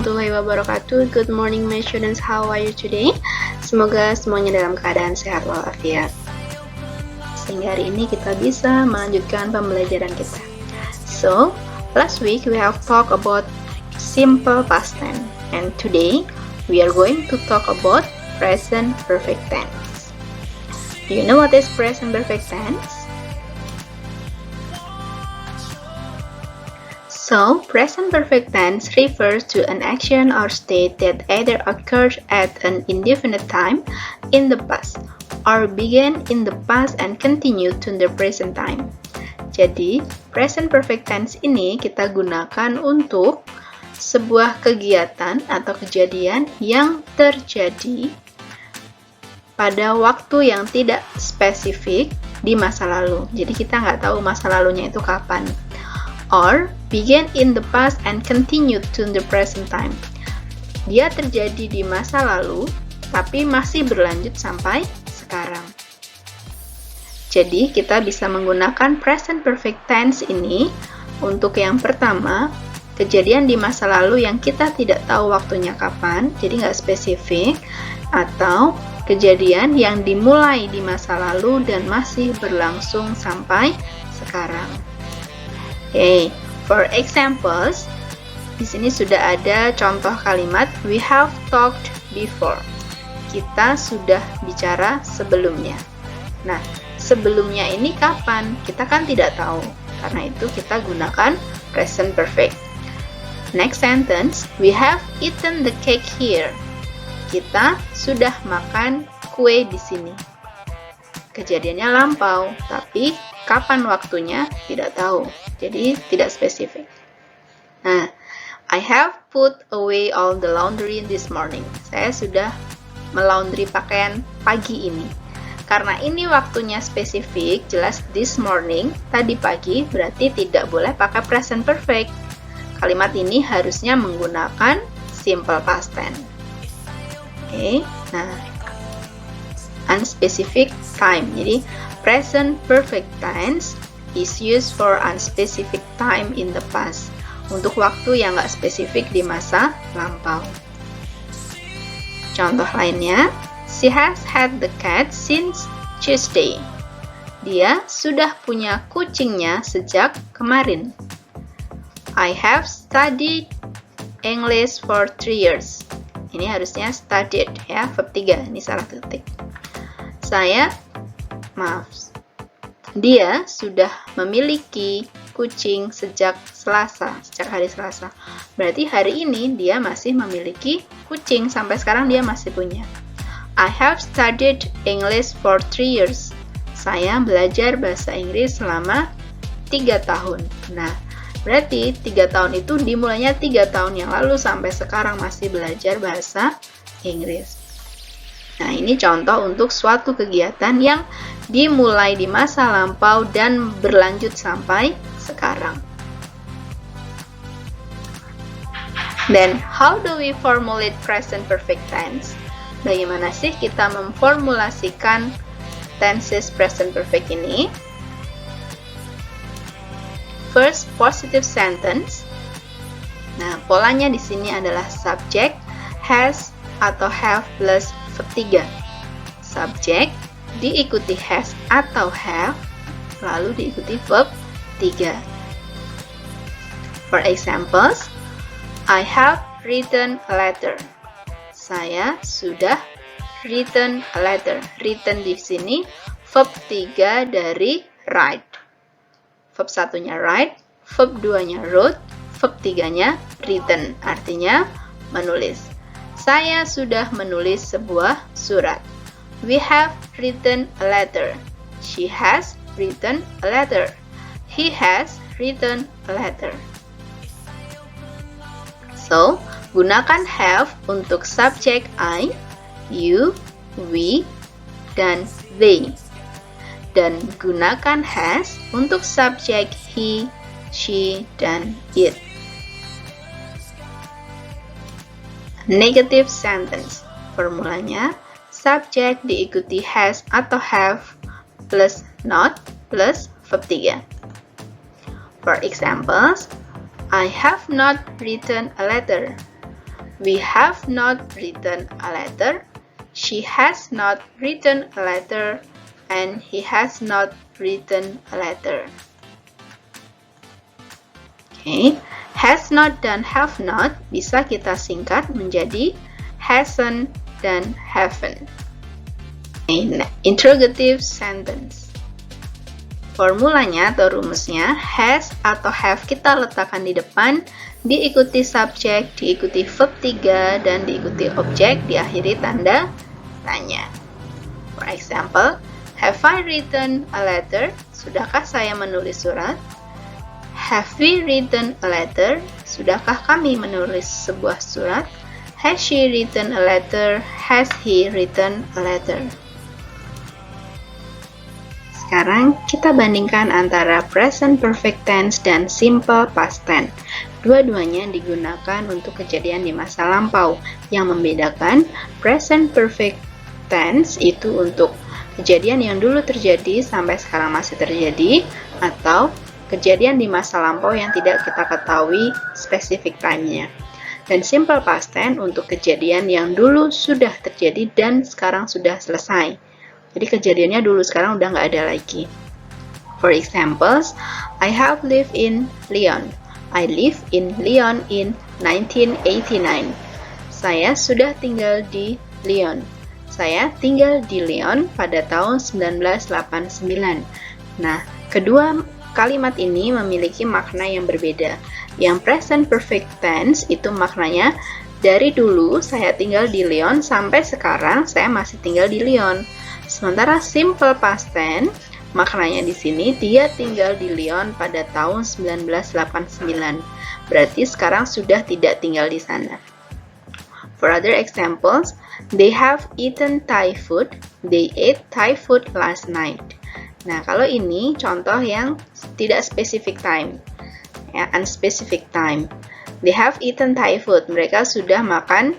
warahmatullahi wabarakatuh. Good morning my students, how are you today? Semoga semuanya dalam keadaan sehat walafiat, sehingga hari ini kita bisa melanjutkan pembelajaran kita. So, last week we have talked about simple past tense, and today we are going to talk about present perfect tense. Do you know what is present perfect tense? So, present perfect tense refers to an action or state that either occurred at an indefinite time in the past or began in the past and continued to the present time. Jadi, present perfect tense ini kita gunakan untuk sebuah kegiatan atau kejadian yang terjadi pada waktu yang tidak spesifik di masa lalu. Jadi, kita nggak tahu masa lalunya itu kapan. Or began in the past and continued to the present time. Dia terjadi di masa lalu, tapi masih berlanjut sampai sekarang. Jadi, kita bisa menggunakan present perfect tense ini untuk yang pertama, kejadian di masa lalu yang kita tidak tahu waktunya kapan, jadi nggak spesifik, atau kejadian yang dimulai di masa lalu dan masih berlangsung sampai sekarang. Okay, for examples, di sini sudah ada contoh kalimat we have talked before. Kita sudah bicara sebelumnya. Nah, sebelumnya ini kapan? Kita kan tidak tahu. Karena itu kita gunakan present perfect. Next sentence, we have eaten the cake here. Kita sudah makan kue di sini. Kejadiannya lampau, tapi kapan waktunya tidak tahu. Jadi tidak spesifik. Nah, I have put away all the laundry this morning. Saya sudah melaundry pakaian pagi ini. Karena ini waktunya spesifik, jelas this morning, tadi pagi, berarti tidak boleh pakai present perfect. Kalimat ini harusnya menggunakan simple past tense. Oke, nah, unspecific time. Jadi, present perfect tense is used for unspecific time in the past. Untuk waktu yang nggak spesifik di masa lampau. Contoh lainnya, she has had the cat since Tuesday. Dia sudah punya kucingnya sejak kemarin. I have studied English for 3 years. Ini harusnya studied ya, verb 3. Ini salah ketik. Dia sudah memiliki kucing sejak hari Selasa. Berarti hari ini dia masih memiliki kucing, sampai sekarang dia masih punya. I have studied English for 3 years. Saya belajar bahasa Inggris selama 3 tahun. Nah, berarti 3 tahun itu dimulainya 3 tahun yang lalu sampai sekarang masih belajar bahasa Inggris. Nah, ini contoh untuk suatu kegiatan yang dimulai di masa lampau dan berlanjut sampai sekarang. Then, how do we formulate present perfect tense? Bagaimana sih kita memformulasikan tenses present perfect ini? First, positive sentence. Nah, polanya di sini adalah subject, has, atau have plus verb 3. Subject diikuti has atau have, lalu diikuti verb 3. For examples, I have written a letter. Saya sudah written a letter. Written di sini verb 3 dari write. Verb 1-nya write, verb 2-nya wrote, verb 3-nya written, artinya menulis. Saya sudah menulis sebuah surat. We have written a letter. She has written a letter. He has written a letter. So, gunakan have untuk subjek I, you, we, dan they. Dan gunakan has untuk subjek he, she, dan it. Negative sentence. Formulanya, subjek diikuti has atau have plus not plus verb 3. For examples, I have not written a letter. We have not written a letter. She has not written a letter. And he has not written a letter. Okay. Has not dan have not bisa kita singkat menjadi hasn't dan haven't. Okay. Interrogative sentence. Formulanya atau rumusnya, has atau have kita letakkan di depan, diikuti subjek, diikuti verb 3, dan diikuti objek, diakhiri tanda tanya. For example, have I written a letter? Sudahkah saya menulis surat? Have we written a letter? Sudahkah kami menulis sebuah surat? Has she written a letter? Has he written a letter? Sekarang kita bandingkan antara present perfect tense dan simple past tense. Dua-duanya digunakan untuk kejadian di masa lampau. Yang membedakan present perfect tense itu untuk kejadian yang dulu terjadi sampai sekarang masih terjadi, atau kejadian di masa lampau yang tidak kita ketahui spesifik time-nya. Dan simple past tense untuk kejadian yang dulu sudah terjadi dan sekarang sudah selesai. Jadi kejadiannya dulu, sekarang udah nggak ada lagi. For examples, I have lived in Lyon. I live in Lyon in 1989. Saya sudah tinggal di Lyon. Saya tinggal di Lyon pada tahun 1989. Nah, kedua kalimat ini memiliki makna yang berbeda. Yang present perfect tense itu maknanya dari dulu saya tinggal di Lyon sampai sekarang saya masih tinggal di Lyon. Sementara simple past tense maknanya di sini dia tinggal di Lyon pada tahun 1989. Berarti sekarang sudah tidak tinggal di sana. For other examples, they have eaten Thai food. They ate Thai food last night. Nah, kalau ini contoh yang tidak specific time, ya, unspecific time. They have eaten Thai food. Mereka sudah makan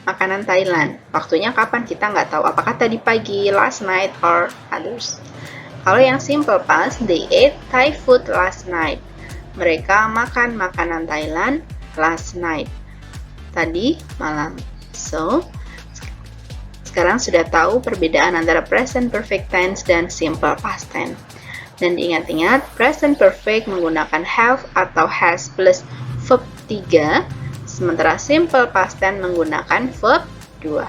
makanan Thailand. Waktunya kapan kita nggak tahu. Apakah tadi pagi, last night, or others. Kalau yang simple past, they ate Thai food last night. Mereka makan makanan Thailand last night. Tadi malam. So, sekarang sudah tahu perbedaan antara present perfect tense dan simple past tense. Dan diingat-ingat, present perfect menggunakan have atau has plus verb 3, sementara simple past tense menggunakan verb 2.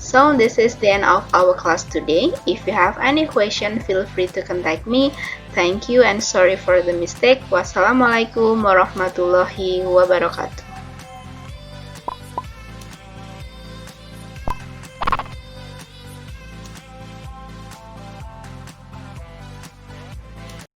So, this is the end of our class today. If you have any question, feel free to contact me. Thank you and sorry for the mistake. Wassalamualaikum warahmatullahi wabarakatuh.